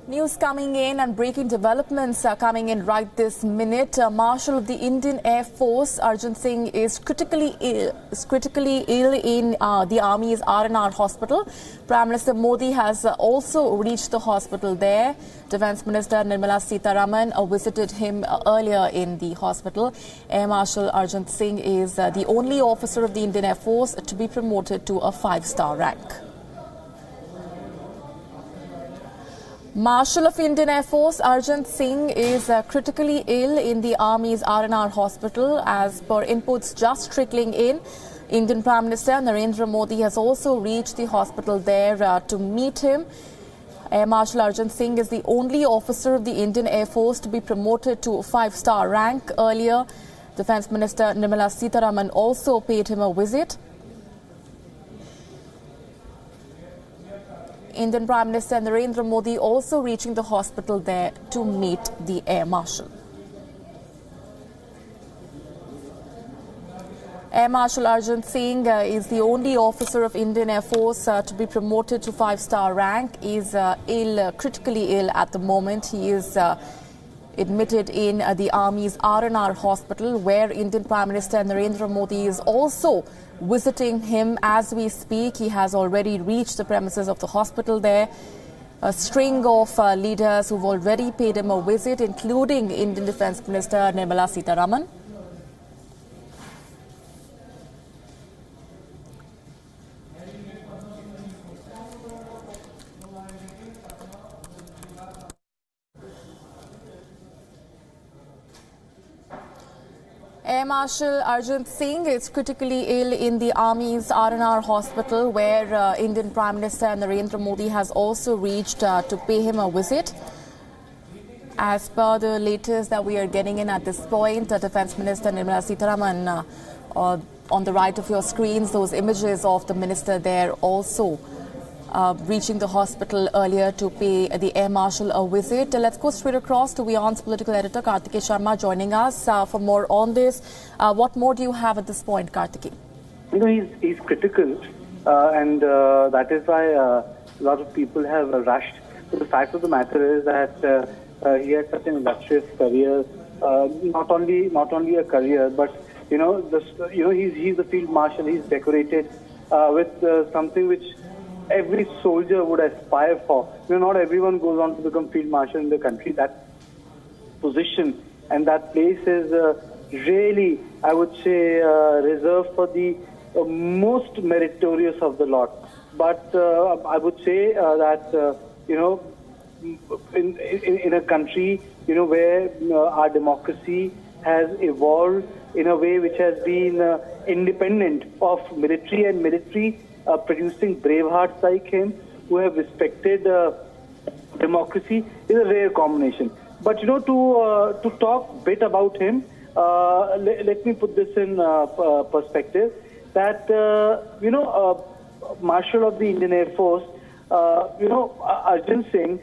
News coming in and breaking developments are coming in right this minute. Marshal of the Indian Air Force, Arjan Singh, is critically ill in the Army's R&R hospital. Prime Minister Modi has also reached the hospital there. Defence Minister Nirmala Sitaraman visited him earlier in the hospital. Air Marshal Arjan Singh is the only officer of the Indian Air Force to be promoted to a 5-star rank. Marshal of Indian Air Force Arjan Singh is critically ill in the Army's R&R hospital. As per inputs just trickling in, Indian Prime Minister Narendra Modi has also reached the hospital there to meet him. Air Marshal Arjan Singh is the only officer of the Indian Air Force to be promoted to a 5-star rank. Earlier, Defence Minister Nirmala Sitaraman also paid him a visit. Indian Prime Minister Narendra Modi also reaching the hospital there to meet the Air Marshal. Air Marshal Arjan Singh is the only officer of Indian Air Force to be promoted to 5-star rank. He is critically ill at the moment. He is admitted in the Army's R&R hospital, where Indian Prime Minister Narendra Modi is also visiting him as we speak. He has already reached the premises of the hospital there. A string of leaders who've already paid him a visit, including Indian Defence Minister Nirmala Sitaraman. Air Marshal Arjan Singh is critically ill in the Army's R&R hospital, where Indian Prime Minister Narendra Modi has also reached to pay him a visit. As per the latest that we are getting in at this point, Defence Minister Nirmala Sitaraman, on the right of your screens, those images of the minister there also reaching the hospital earlier to pay the Air Marshal a visit. Let's go straight across to WION's political editor, Kartikeya Sharma, joining us for more on this. What more do you have at this point, Kartikeya? You know, he's critical, and that is why a lot of people have rushed. But the fact of the matter is that he had such an illustrious career, not only a career, but he's the field marshal. He's decorated with something which every soldier would aspire for. Not everyone goes on to become field marshal in the country. That position and that place is really, I would say, reserved for the most meritorious of the lot. But I would say that in a country where our democracy has evolved in a way which has been independent of military, and military producing bravehearts like him who have respected democracy is a rare combination. But to talk a bit about him, let me put this in perspective. That Marshal of the Indian Air Force, Arjan Singh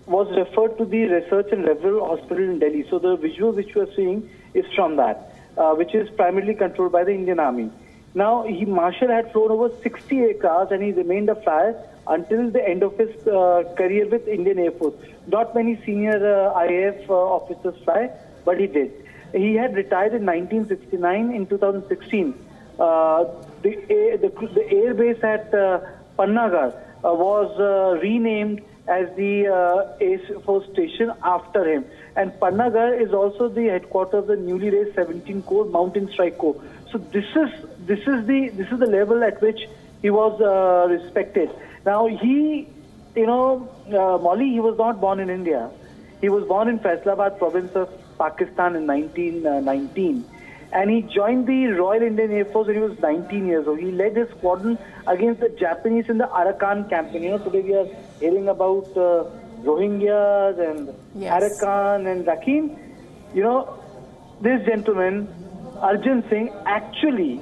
was referred to the Research and Referral Hospital in Delhi. So the visual which you are seeing is from that, which is primarily controlled by the Indian Army. Now, Marshal had flown over 60 aircraft, and he remained a flyer until the end of his career with Indian Air Force. Not many senior IAF officers fly, but he did. He had retired in 1969. In 2016, the air base at Pannagar was renamed as the Air Force Station after him. And Pannagar is also the headquarters of the newly raised 17 Corps Mountain Strike Corps. So this is the level at which he was respected. Now Molly, he was not born in India. He was born in Faisalabad province of Pakistan in 1919, and he joined the Royal Indian Air Force when he was 19 years old. He led his squadron against the Japanese in the Arakan campaign. Today we are hearing about Rohingyas and Arakan and Rakhine. This gentleman, Arjan Singh, actually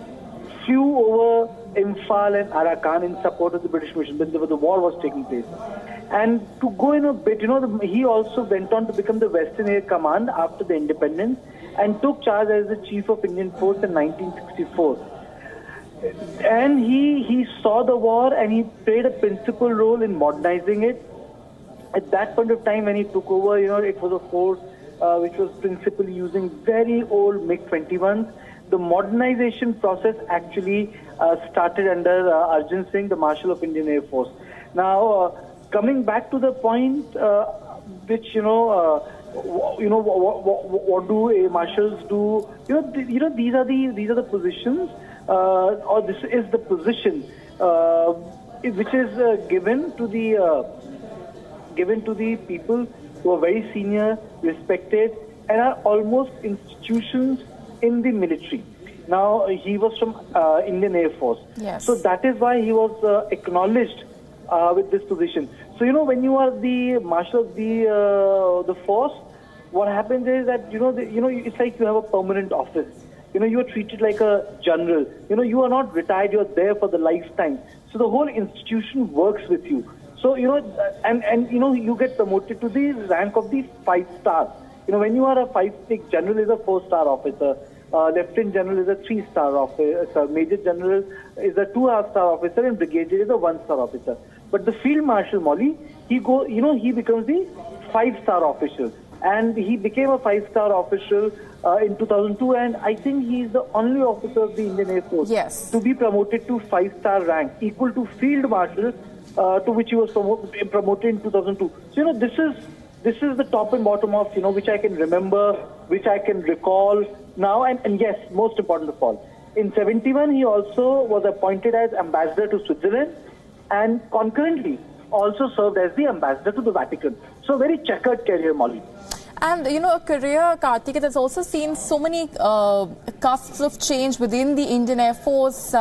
flew over Imphal and Arakan in support of the British mission when the war was taking place. And to go in a bit, he also went on to become the Western Air Command after the independence and took charge as the Chief of Indian Force in 1964. And he saw the war, and he played a principal role in modernizing it. At that point of time when he took over, it was a force which was principally using very old MiG-21s. The modernization process actually started under Arjan Singh, the Marshal of Indian Air Force. Now, coming back to the point, which what do marshals do? These are the positions, or this is the position which is given to the people who are very senior, respected, and are almost institutions in the military. Now, he was from Indian Air Force. Yes. So that is why he was acknowledged with this position. So, when you are the Marshal of the force, what happens is that, it's like you have a permanent office. You are treated like a general. You are not retired, you are there for the lifetime. So the whole institution works with you. So, you get promoted to the rank of the 5-star. When you are a 5-star, general is a 4-star officer. Lieutenant General is a 3-star officer. Major General is a 2-star officer, and Brigadier is a 1-star officer. But the Field Marshal, Molly, he becomes the 5-star official. And he became a 5-star official in 2002, and I think he is the only officer of the Indian Air Force to be promoted to 5-star rank, equal to Field Marshal, to which he was promoted in 2002. So, this is the top and bottom of, which I can remember, which I can recall now. And yes, most important of all, in 71, he also was appointed as ambassador to Switzerland, and concurrently also served as the ambassador to the Vatican. So, very checkered career, Molly. And, a career, Karthik, that's also seen so many cusps of change within the Indian Air Force.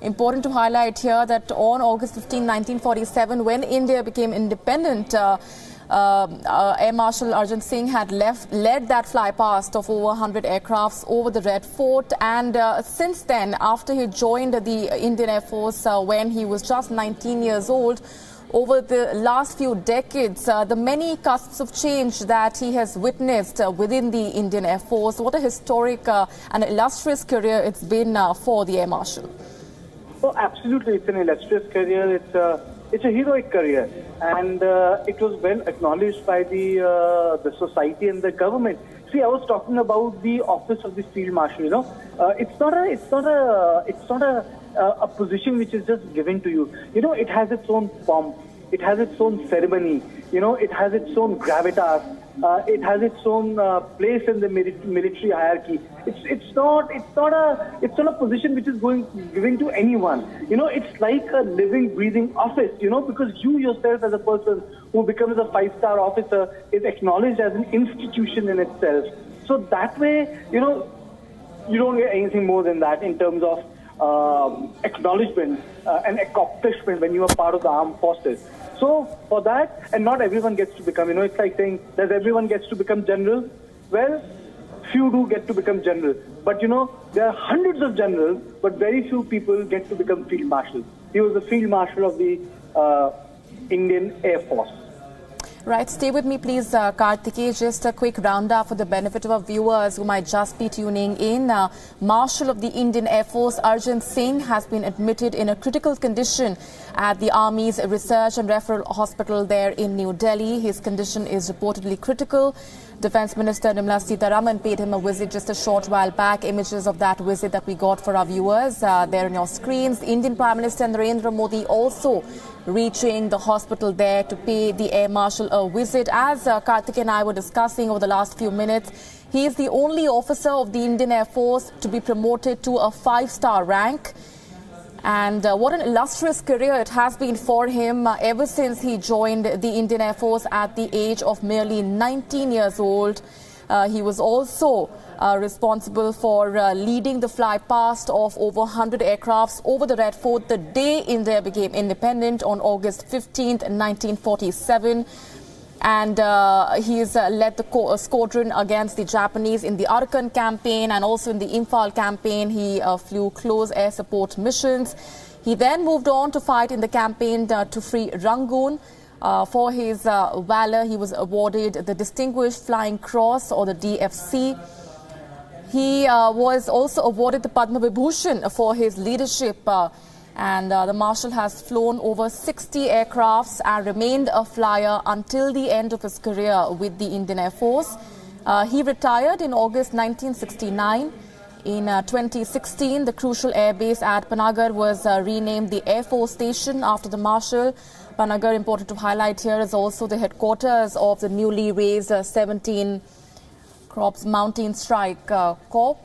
Important to highlight here that on August 15, 1947, when India became independent, Air Marshal Arjan Singh had led that flypast of over 100 aircrafts over the Red Fort. And since then, after he joined the Indian Air Force when he was just 19 years old, over the last few decades, the many cusps of change that he has witnessed within the Indian Air Force. What a historic and illustrious career it's been for the Air Marshal. Oh, absolutely. It's an illustrious career. It's a heroic career. And it was well acknowledged by the society and the government. See, I was talking about the office of the Field Marshal. It's not a position which is just given to you. It has its own pomp. It has its own ceremony. It has its own gravitas. It has its own place in the military hierarchy. It's not a position which is given to anyone. It's like a living, breathing office. Because you yourself, as a person who becomes a 5-star officer, is acknowledged as an institution in itself. So that way, you don't get anything more than that in terms of acknowledgement and accomplishment when you are part of the armed forces. So for that, and not everyone gets to become, it's like saying, does everyone gets to become general? Well, few do get to become general. But there are hundreds of generals, but very few people get to become Field Marshal. He was the Field Marshal of the Indian Air Force. Right, stay with me please, Karthikeya. Just a quick roundup for the benefit of our viewers who might just be tuning in. Marshal of the Indian Air Force Arjan Singh has been admitted in a critical condition at the Army's Research and Referral Hospital there in New Delhi. His condition is reportedly critical. Defence Minister Nirmala Sitharaman paid him a visit just a short while back. Images of that visit that we got for our viewers there on your screens. Indian Prime Minister Narendra Modi also reaching the hospital there to pay the Air Marshal a visit. As Karthik and I were discussing over the last few minutes, he is the only officer of the Indian Air Force to be promoted to a 5-star rank. And what an illustrious career it has been for him ever since he joined the Indian Air Force at the age of merely 19 years old. He was also responsible for leading the flypast of over 100 aircrafts over the Red Fort the day India became independent on August 15th, 1947. And he's led the squadron against the Japanese in the Arakan campaign and also in the Imphal campaign. He flew close air support missions. He then moved on to fight in the campaign to free Rangoon. For his valor, he was awarded the Distinguished Flying Cross, or the DFC. He was also awarded the Padma Vibhushan for his leadership And the Marshal has flown over 60 aircrafts and remained a flyer until the end of his career with the Indian Air Force. He retired in August 1969. In 2016, the crucial airbase at Panagar was renamed the Air Force Station after the Marshal. Panagar, important to highlight here, is also the headquarters of the newly raised 17 Corps Mountain Strike Corps.